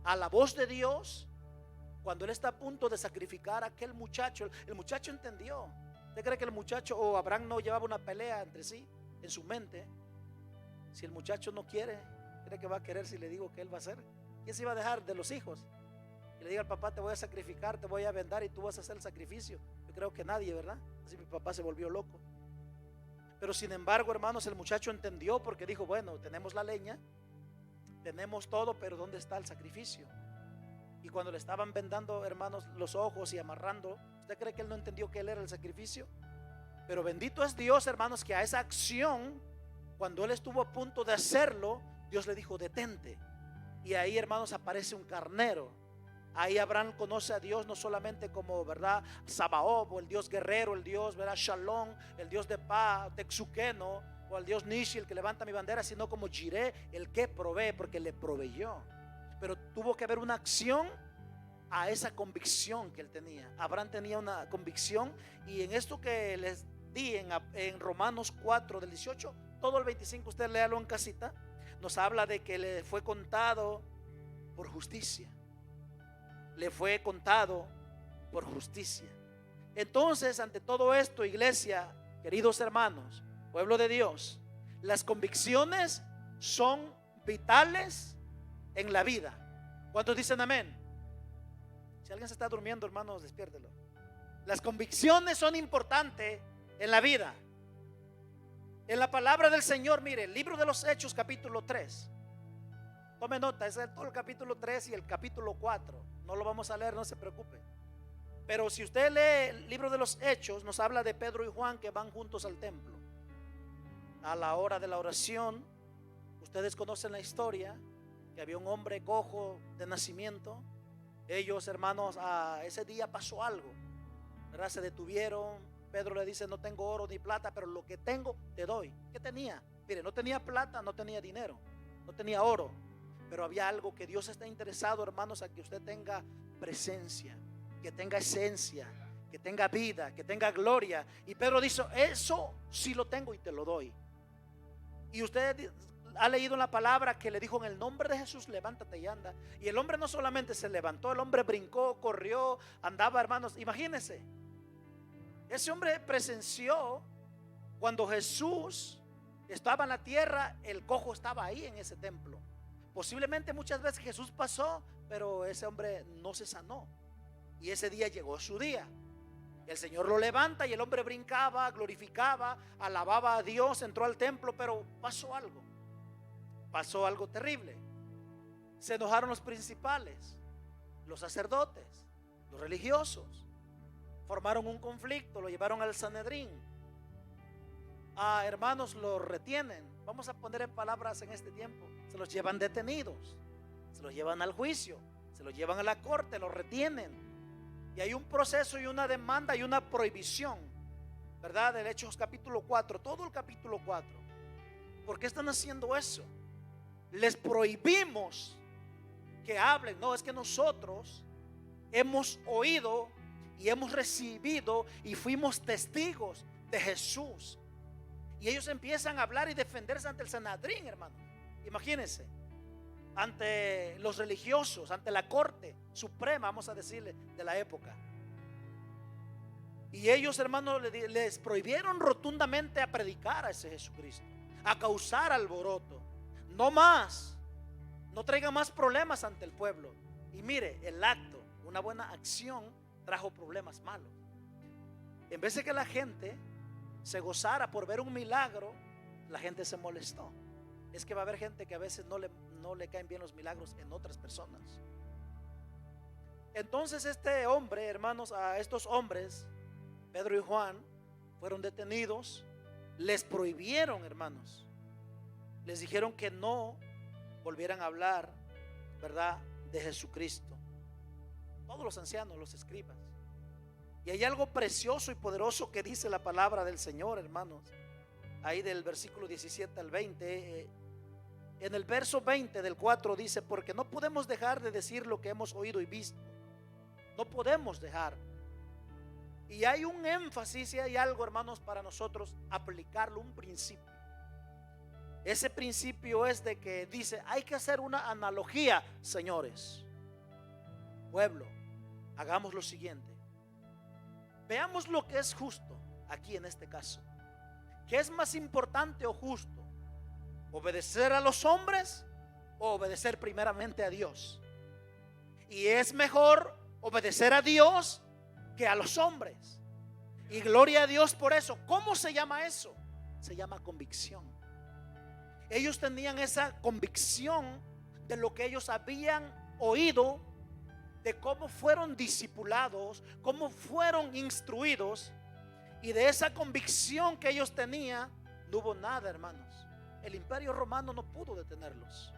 a la voz de Dios, cuando él está a punto de sacrificar a aquel muchacho, el muchacho entendió. ¿Usted cree que el muchacho o Abraham no llevaba una pelea entre sí en su mente? Si el muchacho no quiere, ¿cree que va a querer si le digo que él va a hacer? ¿Quién se iba a dejar de los hijos? Y le diga al papá: te voy a sacrificar, te voy a vendar y tú vas a hacer el sacrificio. Yo creo que nadie, ¿verdad? Así mi papá se volvió loco. Pero sin embargo, hermanos, el muchacho entendió, porque dijo: bueno, tenemos la leña, tenemos todo, pero ¿dónde está el sacrificio? Y cuando le estaban vendando, hermanos, los ojos y amarrando, ¿usted cree que él no entendió que él era el sacrificio? Pero bendito es Dios, hermanos, que a esa acción, cuando él estuvo a punto de hacerlo, Dios le dijo: detente. Y ahí, hermanos, aparece un carnero. Ahí Abraham conoce a Dios no solamente como, ¿verdad?, Sabaoth, o el Dios guerrero, el Dios, ¿verdad?, Shalom, el Dios de paz, Texuqueno, o el Dios Nishi, el que levanta mi bandera, sino como Jireh, el que provee, porque le proveyó. Pero tuvo que haber una acción a esa convicción que él tenía. Abraham tenía una convicción, y en esto que les di en Romanos 4 del 18, todo el 25, usted léalo en casita, nos habla de que le fue contado por justicia. Le fue contado por justicia. Entonces, ante todo esto, iglesia, queridos hermanos, pueblo de Dios, las convicciones son vitales en la vida. ¿Cuántos dicen amén? Si alguien se está durmiendo, hermanos, despiértelo. Las convicciones son importantes en la vida. En la palabra del Señor, mire, el libro de los Hechos, capítulo 3. Tome nota, es todo el capítulo 3 y el capítulo 4. No lo vamos a leer, no se preocupe. Pero si usted lee el libro de los Hechos, nos habla de Pedro y Juan que van juntos al templo. A la hora de la oración, ustedes conocen la historia, que había un hombre cojo de nacimiento. Ellos, hermanos, ese día pasó algo, ¿verdad? Se detuvieron. Pedro le dice: no tengo oro ni plata, pero lo que tengo te doy. ¿Qué tenía? Mire, no tenía plata, no tenía dinero, no tenía oro, pero había algo que Dios está interesado, hermanos, a que usted tenga presencia, que tenga esencia, que tenga vida, que tenga gloria. Y Pedro dice: eso sí lo tengo y te lo doy. Y usted ha leído en la palabra que le dijo: en el nombre de Jesús, levántate y anda. Y el hombre no solamente se levantó, el hombre brincó, corrió, andaba, hermanos. Imagínense, ese hombre presenció cuando Jesús estaba en la tierra, el cojo estaba ahí en ese templo. Posiblemente muchas veces Jesús pasó, pero ese hombre no se sanó. Y ese día llegó su día. El Señor lo levanta y el hombre brincaba, glorificaba, alababa a Dios, entró al templo, pero pasó algo terrible. Se enojaron los principales, los sacerdotes, los religiosos. Formaron un conflicto, lo llevaron al Sanedrín. Hermanos, lo retienen. Vamos a poner en palabras en este tiempo: se los llevan detenidos, se los llevan al juicio, se los llevan a la corte, los retienen. Y hay un proceso y una demanda y una prohibición, ¿verdad? Del Hechos capítulo 4, todo el capítulo 4. ¿Por qué están haciendo eso? Les prohibimos que hablen. No, es que nosotros hemos oído y hemos recibido y fuimos testigos de Jesús. Y ellos empiezan a hablar y defenderse ante el Sanedrín, hermano. Imagínense, ante los religiosos, ante la corte suprema, vamos a decirle, de la época. Y ellos, hermanos, les prohibieron rotundamente a predicar a ese Jesucristo, a causar alboroto. No más, no traigan más problemas ante el pueblo. Y mire, el acto, una buena acción, trajo problemas malos. En vez de que la gente se gozara por ver un milagro, la gente se molestó. Es que va a haber gente que a veces no le caen bien los milagros en otras personas. Entonces este hombre, hermanos, a estos hombres, Pedro y Juan, fueron detenidos. Les prohibieron, hermanos, les dijeron que no volvieran a hablar, ¿verdad?, de Jesucristo. Todos los ancianos, los escribas. Y hay algo precioso y poderoso que dice la palabra del Señor, hermanos. Ahí del versículo 17 al 20. En el verso 20 del 4 dice: porque no podemos dejar de decir lo que hemos oído y visto. No podemos dejar. Y hay un énfasis y hay algo, hermanos, para nosotros aplicarlo, un principio. Ese principio es de que dice: hay que hacer una analogía, señores. Pueblo, hagamos lo siguiente. Veamos lo que es justo aquí en este caso. ¿Qué es más importante o justo? ¿Obedecer a los hombres o obedecer primeramente a Dios? Y es mejor obedecer a Dios que a los hombres. Y gloria a Dios por eso. ¿Cómo se llama eso? Se llama convicción. Ellos tenían esa convicción de lo que ellos habían oído, de cómo fueron discipulados, cómo fueron instruidos. Y de esa convicción que ellos tenían, no hubo nada, hermanos. El imperio romano no pudo detenerlos.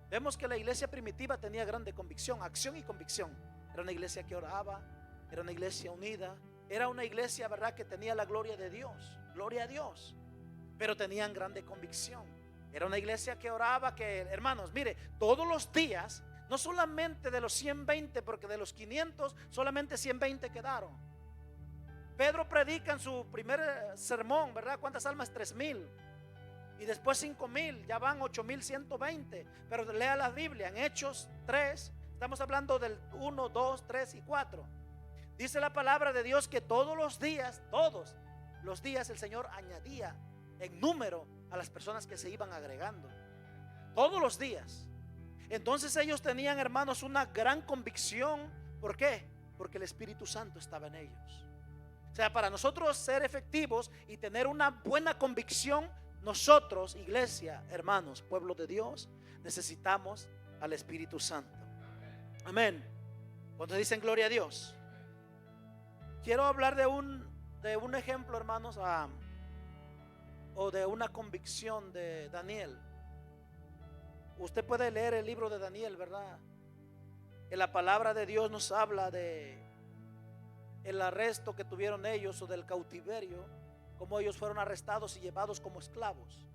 Vemos que la iglesia primitiva tenía grande convicción, acción y convicción. Era una iglesia que oraba, era una iglesia unida, era una iglesia, ¿verdad?, que tenía la gloria de Dios, gloria a Dios. Pero tenían grande convicción. Era una iglesia que oraba, que, hermanos, mire, todos los días, no solamente de los 120, porque de los 500 solamente 120 quedaron. Pedro predica en su primer sermón, ¿verdad? ¿Cuántas almas? 3,000. Y después 5,000, ya van 8,120. Pero lea la Biblia, en Hechos 3, estamos hablando del 1, 2, 3 y 4. Dice la palabra de Dios que todos los días el Señor añadía en número a las personas que se iban agregando. Todos los días. Entonces ellos tenían, hermanos, una gran convicción. ¿Por qué? Porque el Espíritu Santo estaba en ellos. O sea, para nosotros ser efectivos y tener una buena convicción, Nosotros, iglesia, hermanos, pueblo de Dios, necesitamos al Espíritu Santo. Amén. Cuando dicen gloria a Dios, quiero hablar de un ejemplo, hermanos, o de una convicción de Daniel. Usted puede leer el libro de Daniel, ¿verdad? En la palabra de Dios nos habla de el arresto que tuvieron ellos, o del cautiverio, como ellos fueron arrestados y llevados como esclavos.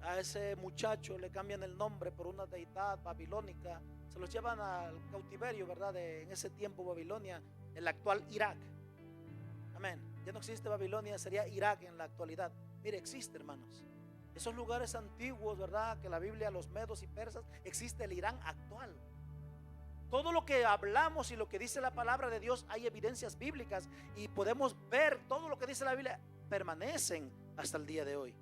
A ese muchacho le cambian el nombre por una deidad babilónica, se los llevan al cautiverio, ¿verdad? En ese tiempo Babilonia, el actual Irak. Amén. Ya no existe Babilonia, sería Irak en la actualidad. Mire, existe, hermanos, esos lugares antiguos, ¿verdad? Que la Biblia, los medos y persas, existe el Irán actual. Todo lo que hablamos y lo que dice la palabra de Dios, hay evidencias bíblicas y podemos ver todo lo que dice la Biblia, permanecen hasta el día de hoy.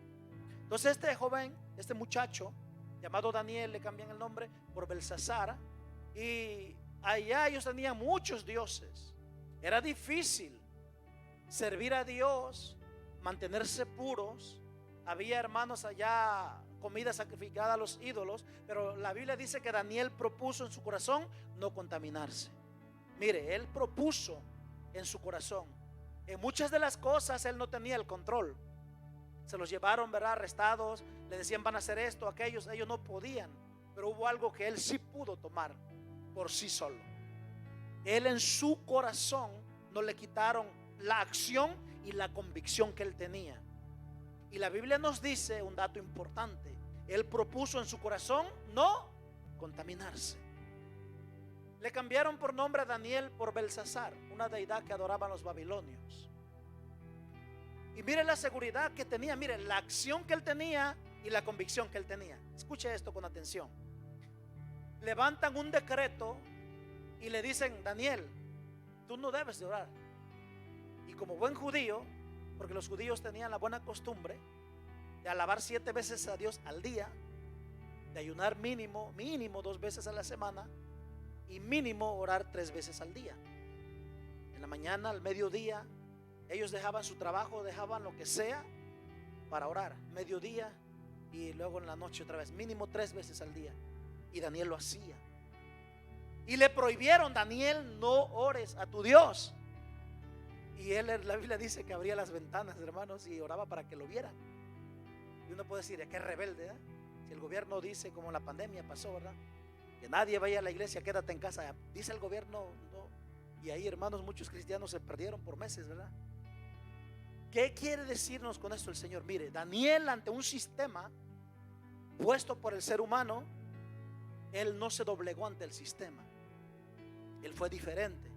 Entonces este joven, este muchacho llamado Daniel, le cambian el nombre por Belsasar, y allá ellos tenían muchos dioses. Era difícil servir a Dios, mantenerse puros. Había, hermanos, allá comida sacrificada a los ídolos, pero la Biblia dice que Daniel propuso en su corazón no contaminarse. Mire, él propuso en su corazón. En muchas de las cosas él no tenía el control. Se los llevaron, ¿verdad? Arrestados, le decían van a hacer esto, aquellos, ellos no podían, pero hubo algo que él sí pudo tomar por sí solo. Él en su corazón no le quitaron la acción y la convicción que él tenía. Y la Biblia nos dice un dato importante: él propuso en su corazón no contaminarse. Le cambiaron por nombre a Daniel por Belsasar, una deidad que adoraban los babilonios. Y mire la seguridad que tenía, mire la acción que él tenía y la convicción que él tenía. Escuche esto con atención. Levantan un decreto y le dicen: Daniel, tú no debes de orar. Y como buen judío, porque los judíos tenían la buena costumbre de alabar 7 veces a Dios al día, de ayunar mínimo 2 veces a la semana, y mínimo orar 3 veces al día. En la mañana, al mediodía, ellos dejaban su trabajo, dejaban lo que sea para orar. Mediodía y luego en la noche otra vez, mínimo 3 veces al día. Y Daniel lo hacía. Y le prohibieron: Daniel, no ores a tu Dios. Y él, la Biblia dice que abría las ventanas, hermanos, y oraba para que lo vieran. Y uno puede decir: qué rebelde, ¿eh? Si el gobierno dice, como la pandemia pasó, ¿verdad? Que nadie vaya a la iglesia, quédate en casa. Dice el gobierno, no. Y ahí, hermanos, muchos cristianos se perdieron por meses, ¿verdad? ¿Qué quiere decirnos con esto el Señor? Mire, Daniel, ante un sistema puesto por el ser humano, él no se doblegó ante el sistema. Él fue diferente.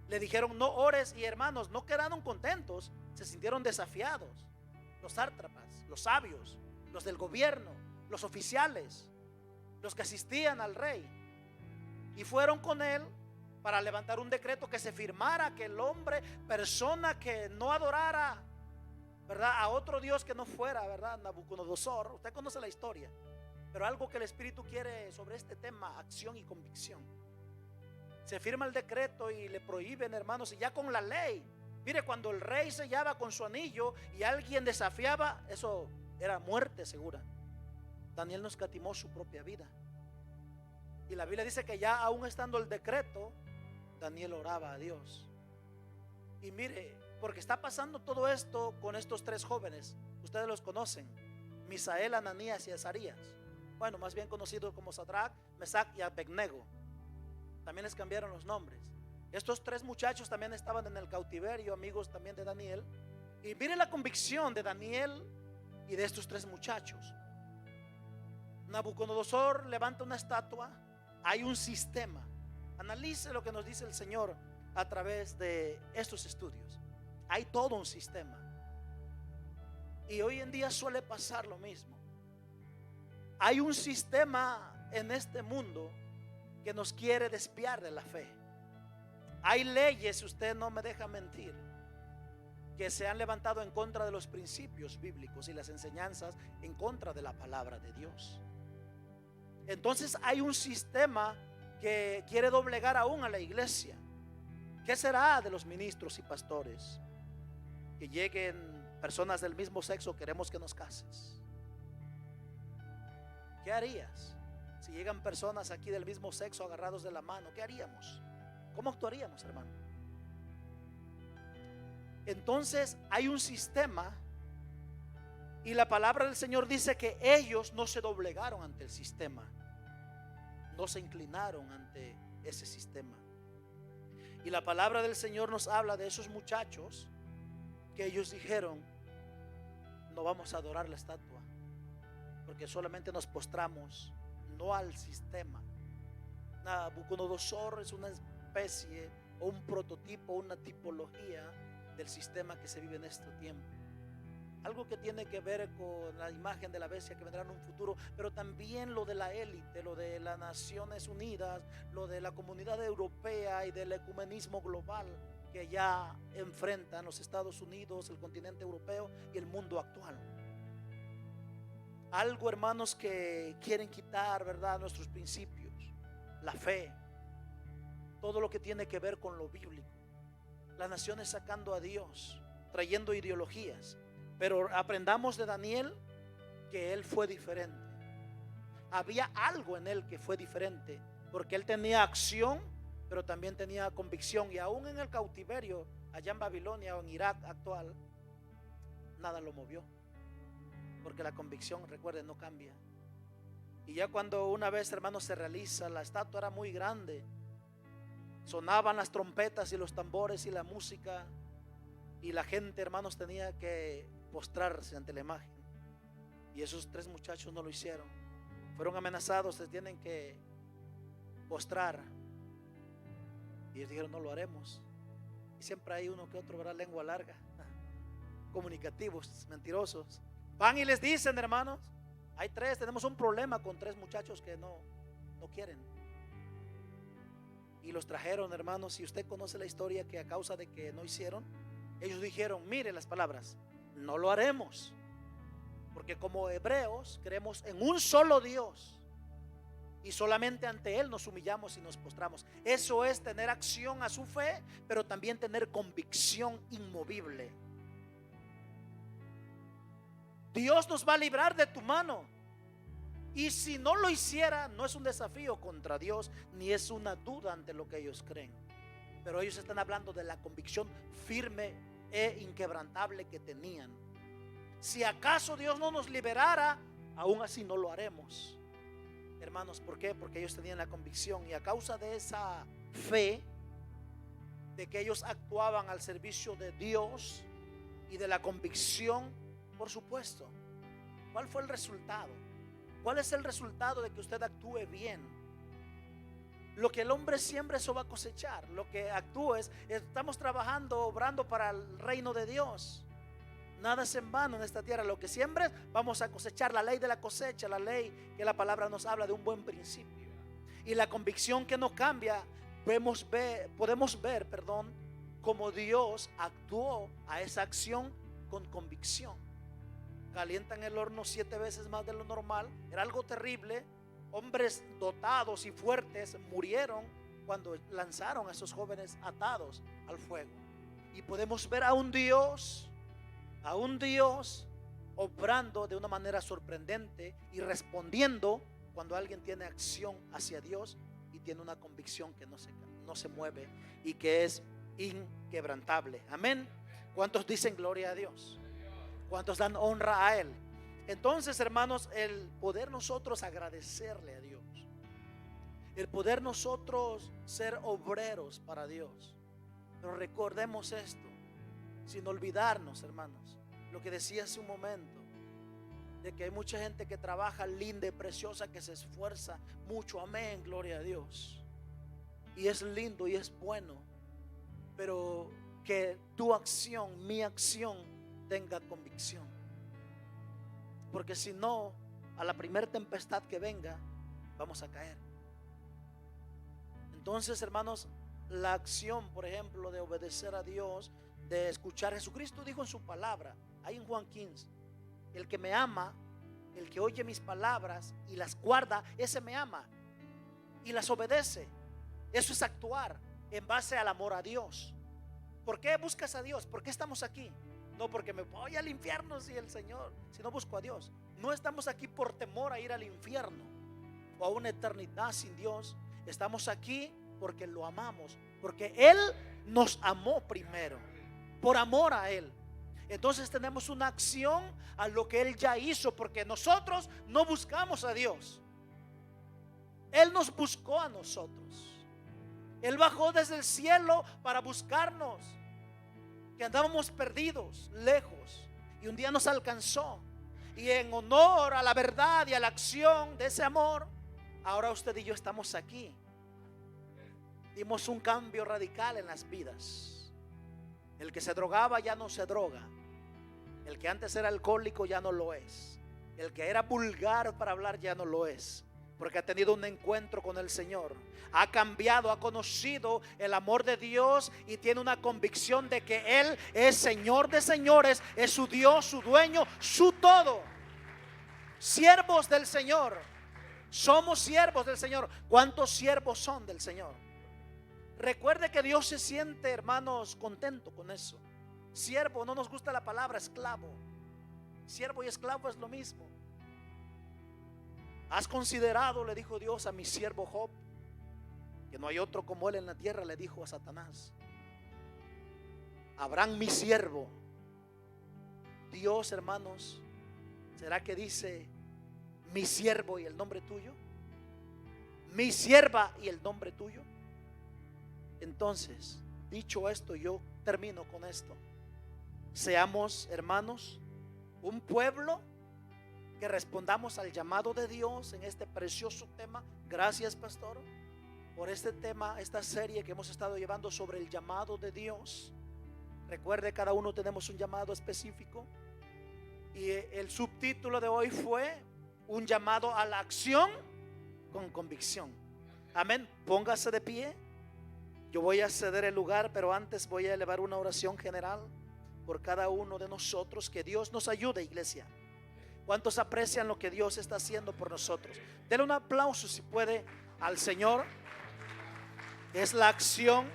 Le dijeron: no ores, y hermanos, no quedaron contentos, se sintieron desafiados. Los sátrapas, los sabios, los del gobierno, los oficiales, los que asistían al rey, y fueron con él para levantar un decreto que se firmara que el hombre, persona que no adorara, ¿verdad?, a otro Dios que no fuera, ¿verdad?, Nabucodonosor. Usted conoce la historia, pero algo que el Espíritu quiere sobre este tema: acción y convicción. Se firma el decreto y le prohíben, hermanos, y ya con la ley. Mire, cuando el rey sellaba con su anillo y alguien desafiaba, eso era muerte segura. Daniel no escatimó su propia vida. Y la Biblia dice que ya aún estando el decreto, Daniel oraba a Dios. Y mire, porque está pasando todo esto con estos 3 jóvenes. Ustedes los conocen: Misael, Ananías y Azarías. Bueno, más bien conocidos como Sadrach, Mesach y Abednego. También les cambiaron los nombres. Estos 3 muchachos también estaban en el cautiverio, amigos también de Daniel. Y mire la convicción de Daniel y de estos 3 muchachos. Nabucodonosor levanta una estatua. Hay un sistema. Analice lo que nos dice el Señor a través de estos estudios. Hay todo un sistema. Y hoy en día suele pasar lo mismo. Hay un sistema en este mundo que nos quiere desviar de la fe. Hay leyes, usted no me deja mentir, que se han levantado en contra de los principios bíblicos y las enseñanzas, en contra de la palabra de Dios. Entonces hay un sistema que quiere doblegar aún a la iglesia. ¿Qué será de los ministros y pastores que lleguen personas del mismo sexo queremos que nos cases. ¿Qué harías si llegan personas aquí del mismo sexo agarrados de la mano? ¿Qué haríamos? ¿Cómo actuaríamos, hermano? Entonces hay un sistema, y la palabra del Señor dice que ellos no se doblegaron ante el sistema, no se inclinaron ante ese sistema. Y la palabra del Señor nos habla de esos muchachos que ellos dijeron: no vamos a adorar la estatua, porque solamente nos postramos, no al sistema. Nabucodonosor es una especie o un prototipo, una tipología del sistema que se vive en este tiempo. Algo que tiene que ver con la imagen de la bestia que vendrá en un futuro, pero también lo de la élite, lo de las Naciones Unidas, lo de la comunidad europea y del ecumenismo global que ya enfrentan los Estados Unidos, el continente europeo y el mundo actual. Algo, hermanos, que quieren quitar, ¿verdad?, nuestros principios, la fe, todo lo que tiene que ver con lo bíblico. Las naciones sacando a Dios, trayendo ideologías. Pero aprendamos de Daniel que él fue diferente. Había algo en él que fue diferente, porque él tenía acción, pero también tenía convicción. Y aún en el cautiverio, allá en Babilonia o en Irak actual, nada lo movió, porque la convicción, recuerden, no cambia. Y ya cuando una vez, hermanos, se realiza, la estatua era muy grande, sonaban las trompetas y los tambores y la música, y la gente, hermanos, tenía que postrarse ante la imagen. Y esos 3 muchachos no lo hicieron. Fueron amenazados, se tienen que postrar. Y ellos dijeron: no lo haremos. Y siempre hay uno que otro, ¿verdad?, lengua larga, comunicativos, mentirosos. Van y les dicen: hermanos, hay 3, tenemos un problema con 3 muchachos que no quieren. Y los trajeron, hermanos. Y usted conoce la historia, que a causa de que no hicieron, ellos dijeron: mire las palabras, no lo haremos, porque como hebreos creemos en un solo Dios y solamente ante Él nos humillamos y nos postramos. Eso es tener acción a su fe, pero también tener convicción inmovible. Dios nos va a librar de tu mano, y si no lo hiciera, no es un desafío contra Dios, ni es una duda ante lo que ellos creen, pero ellos están hablando de la convicción firme e inquebrantable que tenían. Si acaso Dios no nos liberara, aún así no lo haremos, hermanos. ¿Por qué? Porque ellos tenían la convicción, y a causa de esa fe, de que ellos actuaban al servicio de Dios y de la convicción, por supuesto, ¿cuál fue el resultado? ¿Cuál es el resultado de que usted actúe bien? Lo que el hombre siembra, eso va a cosechar. Lo que actúes, estamos trabajando, obrando para el reino de Dios. Nada es en vano en esta tierra. Lo que siembres, vamos a cosechar. La ley de la cosecha, la ley que la palabra nos habla de un buen principio. Y la convicción que no cambia, podemos ver, cómo Dios actuó a esa acción con convicción. Calientan el horno 7 veces más de lo normal. Era algo terrible. Hombres dotados y fuertes murieron cuando lanzaron a esos jóvenes atados al fuego. Y podemos ver a un Dios obrando de una manera sorprendente y respondiendo cuando alguien tiene acción hacia Dios y tiene una convicción que no se mueve y que es inquebrantable. Amén. ¿Cuántos dicen gloria a Dios? ¿Cuántos dan honra a Él? Entonces, hermanos, el poder nosotros agradecerle a Dios, el poder nosotros ser obreros para Dios. Pero recordemos esto, sin olvidarnos, hermanos, lo que decía hace un momento, de que hay mucha gente que trabaja linda y preciosa, que se esfuerza mucho. Amén, gloria a Dios. Y es lindo y es bueno, pero que tu acción, mi acción, tenga convicción. Porque si no, a la primera tempestad que venga, vamos a caer. Entonces, hermanos, la acción, por ejemplo, de obedecer a Dios, de escuchar. Jesucristo dijo en su palabra, ahí en Juan 15, el que me ama, el que oye mis palabras y las guarda, ese me ama y las obedece. Eso es actuar en base al amor a Dios. ¿Por qué buscas a Dios? ¿Por qué estamos aquí? No porque me voy al infierno si el Señor, si no busco a Dios. No estamos aquí por temor a ir al infierno o a una eternidad sin Dios. Estamos aquí porque lo amamos, porque Él nos amó primero, por amor a Él. Entonces tenemos una acción a lo que Él ya hizo, porque nosotros no buscamos a Dios. Él nos buscó a nosotros. Él bajó desde el cielo para buscarnos, que andábamos perdidos, lejos, y un día nos alcanzó. Y en honor a la verdad y a la acción de ese amor, ahora usted y yo estamos aquí. Dimos un cambio radical en las vidas. El que se drogaba ya no se droga. El que antes era alcohólico ya no lo es. El que era vulgar para hablar ya no lo es, porque ha tenido un encuentro con el Señor. Ha cambiado, ha conocido el amor de Dios y tiene una convicción de que Él es Señor de señores, es su Dios, su dueño, su todo. Siervos del Señor. Somos siervos del Señor. ¿Cuántos siervos son del Señor? Recuerde que Dios se siente, hermanos, contento con eso. Siervo, no nos gusta la palabra esclavo. Siervo y esclavo es lo mismo. ¿Has considerado, le dijo Dios a mi siervo Job, que no hay otro como él en la tierra? Le dijo a Satanás. Abraham, mi siervo. Dios, hermanos, ¿será que dice mi siervo y el nombre tuyo? Mi sierva y el nombre tuyo. Entonces, dicho esto, yo termino con esto. Seamos, hermanos, un pueblo que respondamos al llamado de Dios en este precioso tema. Gracias, pastor, por este tema, esta serie que hemos estado llevando sobre el llamado de Dios. Recuerde, cada uno tenemos un llamado específico, y el subtítulo de hoy fue un llamado a la acción con convicción. Amén. Póngase de pie. Yo voy a ceder el lugar, pero antes voy a elevar una oración general por cada uno de nosotros. Que Dios nos ayude, iglesia. ¿Cuántos aprecian lo que Dios está haciendo por nosotros? Denle un aplauso si puede al Señor. Es la acción,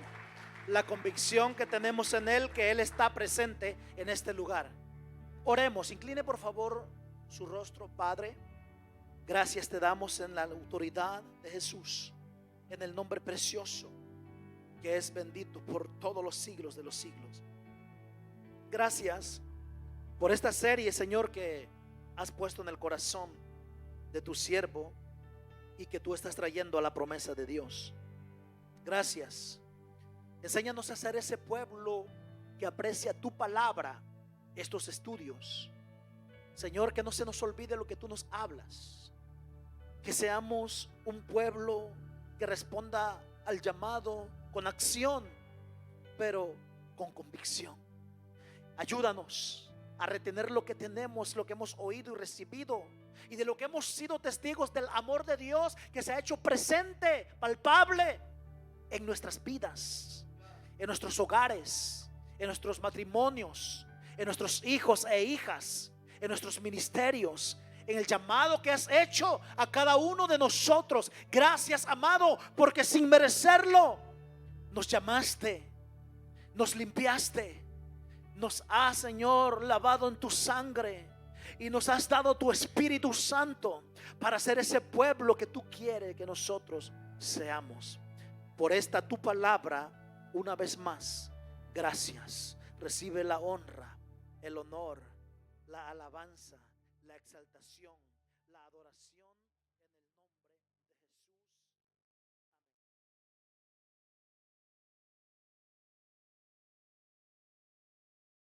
la convicción que tenemos en Él, que Él está presente en este lugar. Oremos. Incline por favor su rostro. Padre, gracias te damos en la autoridad de Jesús, en el nombre precioso que es bendito por todos los siglos de los siglos. Gracias por esta serie, Señor, que has puesto en el corazón de tu siervo y que tú estás trayendo a la promesa de Dios. Gracias. Enséñanos a ser ese pueblo que aprecia tu palabra, estos estudios. Señor, que no se nos olvide lo que tú nos hablas. Que seamos un pueblo que responda al llamado con acción, pero con convicción. Ayúdanos a retener lo que tenemos, lo que hemos oído y recibido, y de lo que hemos sido testigos del amor de Dios que se ha hecho presente, palpable en nuestras vidas, en nuestros hogares, en nuestros matrimonios, en nuestros hijos e hijas, en nuestros ministerios, en el llamado que has hecho a cada uno de nosotros. Gracias, amado, porque sin merecerlo nos llamaste, nos limpiaste, nos has, Señor, lavado en tu sangre y nos has dado tu Espíritu Santo para ser ese pueblo que tú quieres que nosotros seamos. Por esta tu palabra, una vez más, gracias. Recibe la honra, el honor, la alabanza, la exaltación, la adoración.